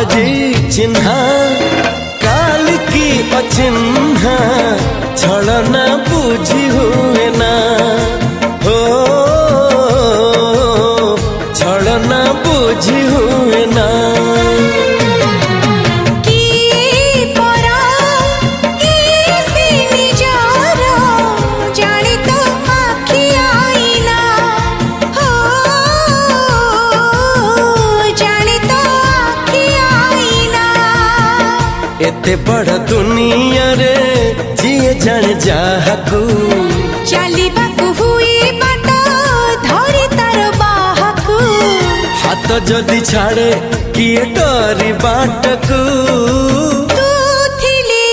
आजी चिन्हा काल की अचिन्हा छलना बुझी हुए ना हो छलना बुझी हुए ना एते बड़ दुनिया रे जिए जान जाहकू चलिबाकू हुई बाट धरी तार बाहकू हाथ जदि छाड़े किए डरी बाटकू तू थिली